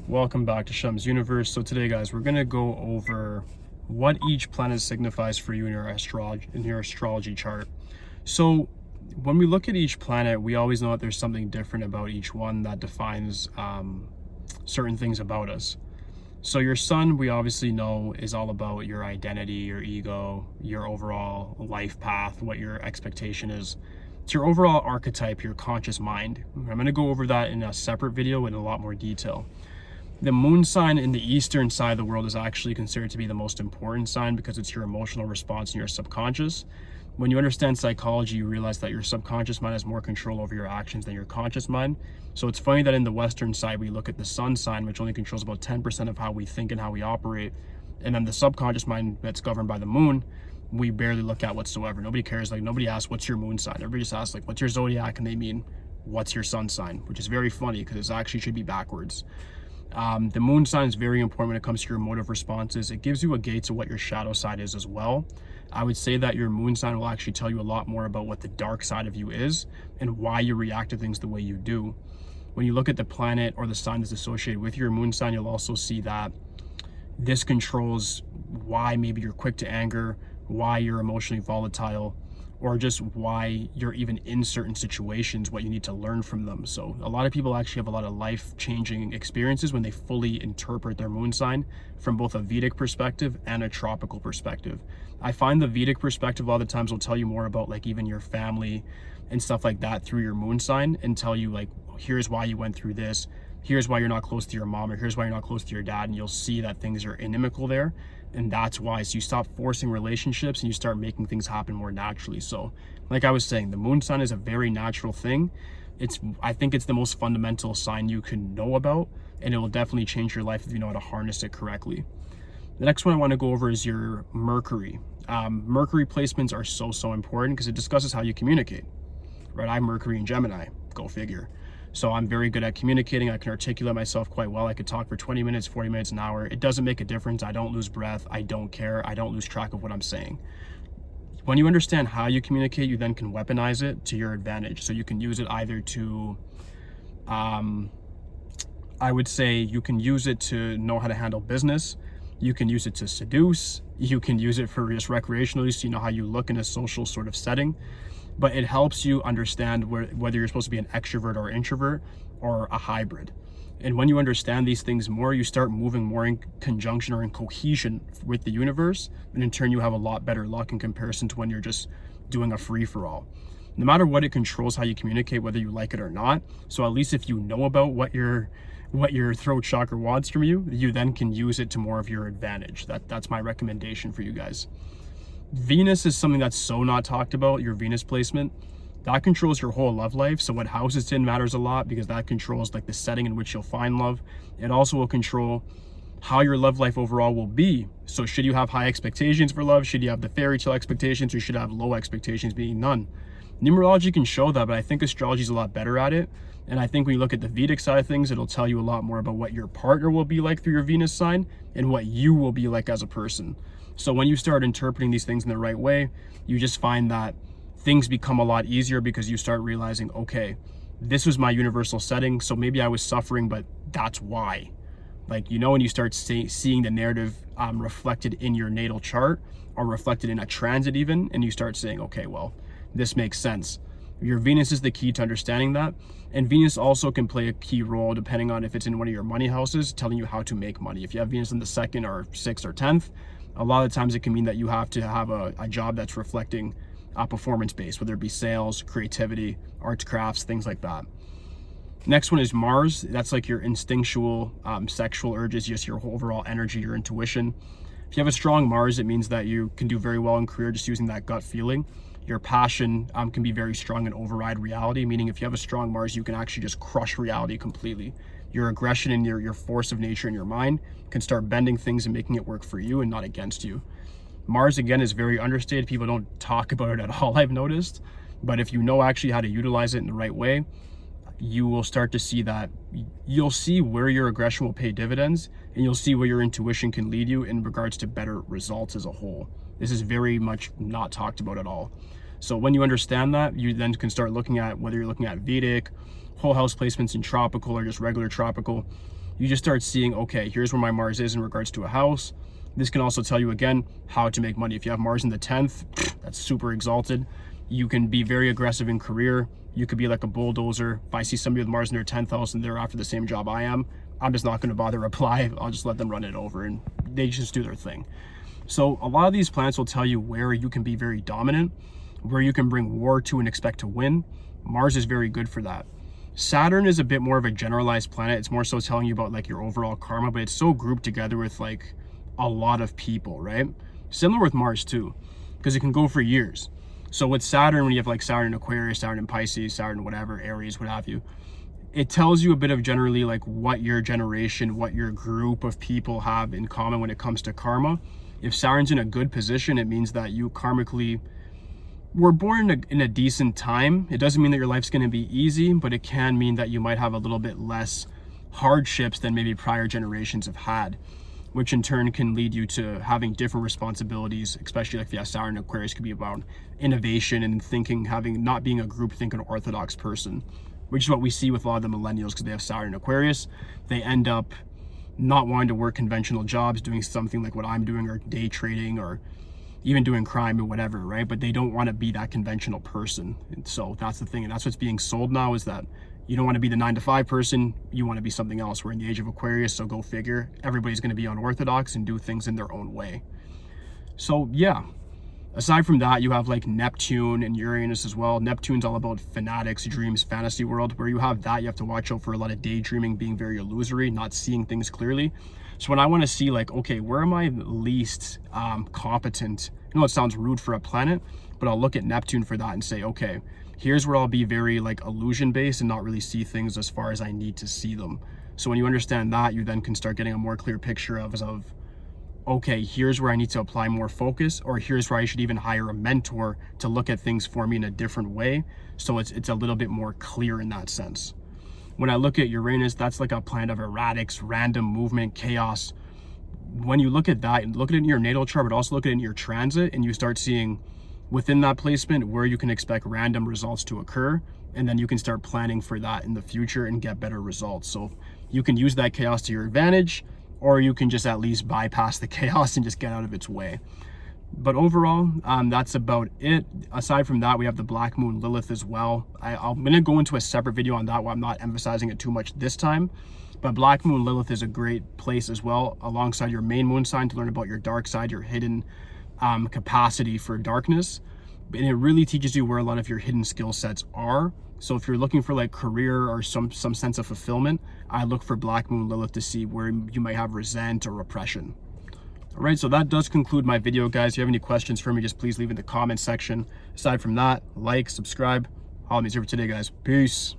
Welcome back to Shum's Universe. So today, guys, we're going to go over what each planet signifies for you in your astrology chart. So when we look at each planet, we always know that there's something different about each one that defines certain things about us. So your sun, we obviously know, is all about your identity, your ego, your overall life path, what your expectation is. It's your overall archetype, your conscious mind. I'm going to go over that in a separate video in a lot more detail. The moon sign in the eastern side of the world is actually considered to be the most important sign because it's your emotional response in your subconscious. When you understand psychology, you realize that your subconscious mind has more control over your actions than your conscious mind. So it's funny that in the western side, we look at the sun sign, which only controls about 10% of how we think and how we operate. And then the subconscious mind that's governed by the moon, we barely look at whatsoever. Nobody cares. Like, nobody asks, what's your moon sign? Everybody just asks, like, what's your zodiac? And they mean, what's your sun sign? Which is very funny because it actually should be backwards. The moon sign is very important when it comes to your emotive responses. It gives you a gauge of what your shadow side is as well. I would say that your moon sign will actually tell you a lot more about what the dark side of you is and why you react to things the way you do. When you look at the planet or the sign that's associated with your moon sign, you'll also see that this controls why maybe you're quick to anger, why you're emotionally volatile, or just why you're even in certain situations, what you need to learn from them. So a lot of people actually have a lot of life-changing experiences when they fully interpret their moon sign from both a Vedic perspective and a tropical perspective. I find the Vedic perspective a lot of the times will tell you more about like even your family and stuff like that through your moon sign, and tell you like, here's why you went through this, here's why you're not close to your mom, or here's why you're not close to your dad, and you'll see that things are inimical there. And that's why. So you stop forcing relationships and you start making things happen more naturally. So like I was saying, the moon sign is a very natural thing. I think it's the most fundamental sign you can know about, and it will definitely change your life if you know how to harness it correctly. The next one I want to go over is your Mercury. Mercury placements are so important because it discusses how you communicate, right? I'm Mercury in Gemini, go figure. So I'm very good at communicating. I can articulate myself quite well. I could talk for 20 minutes, 40 minutes, an hour. It doesn't make a difference. I don't lose breath. I don't care. I don't lose track of what I'm saying. When you understand how you communicate, you then can weaponize it to your advantage. So you can use it either to, I would say you can use it to know how to handle business. You can use it to seduce. You can use it for just recreational use, so you know how you look in a social sort of setting. But it helps you understand whether you're supposed to be an extrovert or introvert or a hybrid. And when you understand these things more, you start moving more in conjunction or in cohesion with the universe. And in turn, you have a lot better luck in comparison to when you're just doing a free-for-all. No matter what, it controls how you communicate, whether you like it or not. So at least if you know about what your throat chakra wants from you, you then can use it to more of your advantage. That's my recommendation for you guys. Venus is something that's so not talked about. Your Venus placement, that controls your whole love life. So what house it's in matters a lot because that controls like the setting in which you'll find love. It also will control how your love life overall will be. So should you have high expectations for love? Should you have the fairy tale expectations, or should you have low expectations, being none? Numerology can show that, but I think astrology is a lot better at it. And I think when you look at the Vedic side of things, it'll tell you a lot more about what your partner will be like through your Venus sign and what you will be like as a person. So when you start interpreting these things in the right way, you just find that things become a lot easier because you start realizing, okay, this was my universal setting. So maybe I was suffering, but that's why. Like, you know, when you start seeing the narrative reflected in your natal chart or reflected in a transit even, and you start saying, okay, well, this makes sense. Your Venus is the key to understanding that. And Venus also can play a key role depending on if it's in one of your money houses, telling you how to make money. If you have Venus in the 2nd or 6th or 10th, a lot of times it can mean that you have to have a job that's reflecting performance-based, whether it be sales, creativity, arts, crafts, things like that. Next one is Mars. That's like your instinctual sexual urges, just your overall energy, your intuition. If you have a strong Mars, it means that you can do very well in career just using that gut feeling. Your passion can be very strong and override reality, meaning if you have a strong Mars, you can actually just crush reality completely. Your aggression and your force of nature in your mind can start bending things and making it work for you and not against you. Mars, again, is very understated. People don't talk about it at all, I've noticed. But if you know actually how to utilize it in the right way, you will start to see that you'll see where your aggression will pay dividends, and you'll see where your intuition can lead you in regards to better results as a whole. This is very much not talked about at all. So when you understand that, you then can start looking at whether you're looking at Vedic, whole house placements in tropical or just regular tropical. you just start seeing, okay, here's where my Mars is in regards to a house. This can also tell you, again, how to make money. If you have Mars in the 10th, that's super exalted. You can be very aggressive in career. You could be like a bulldozer. If I see somebody with Mars in their 10th house and they're after the same job I am, I'm just not going to bother reply. I'll just let them run it over and they just do their thing. So a lot of these planets will tell you where you can be very dominant, where you can bring war to and expect to win. Mars is very good for that. Saturn is a bit more of a generalized planet. It's more so telling you about like your overall karma, but it's so grouped together with like a lot of people, right? Similar with Mars too, because it can go for years. So with Saturn, when you have like Saturn in Aquarius, Saturn in Pisces, Saturn whatever, Aries, what have you, it tells you a bit of generally like what your generation, what your group of people have in common when it comes to karma. If Saturn's in a good position, it means that you karmically were born in a decent time. It doesn't mean that your life's going to be easy, but it can mean that you might have a little bit less hardships than maybe prior generations have had, which in turn can lead you to having different responsibilities, especially like, yeah, Saturn Aquarius could be about innovation and thinking, not being a group thinking orthodox person, which is what we see with a lot of the millennials because they have Saturn Aquarius. They end up not wanting to work conventional jobs, doing something like what I'm doing, or day trading, or even doing crime or whatever, right? But they don't want to be that conventional person. And so that's the thing. And that's what's being sold now, is that you don't want to be the 9-to-5 person. You want to be something else. We're in the age of Aquarius, so go figure. Everybody's going to be unorthodox and do things in their own way. So yeah, aside from that, you have like Neptune and Uranus as well. Neptune's all about fanatics, dreams, fantasy world. Where you have that, you have to watch out for a lot of daydreaming, being very illusory, not seeing things clearly. So when I want to see like, okay, where am I least competent? I know it sounds rude for a planet, but I'll look at Neptune for that and say, okay, here's where I'll be very like illusion based and not really see things as far as I need to see them. So when you understand that, you then can start getting a more clear picture of okay, here's where I need to apply more focus, or here's where I should even hire a mentor to look at things for me in a different way. So it's a little bit more clear in that sense. When I look at Uranus, that's like a planet of erratics, random movement, chaos. When you look at that, look at it in your natal chart, but also look at it in your transit, and you start seeing within that placement where you can expect random results to occur, and then you can start planning for that in the future and get better results. So you can use that chaos to your advantage, or you can just at least bypass the chaos and just get out of its way. But overall, that's about it. Aside from that, we have the Black Moon Lilith as well. I'm going to go into a separate video on that, where I'm not emphasizing it too much this time. But Black Moon Lilith is a great place as well, alongside your main moon sign, to learn about your dark side, your hidden capacity for darkness. And it really teaches you where a lot of your hidden skill sets are. So if you're looking for like career or some sense of fulfillment, I look for Black Moon Lilith to see where you might have resent or repression. All right, so that does conclude my video, guys. If you have any questions for me, just please leave in the comment section. Aside from that, like, subscribe. All I'm here for today, guys. Peace.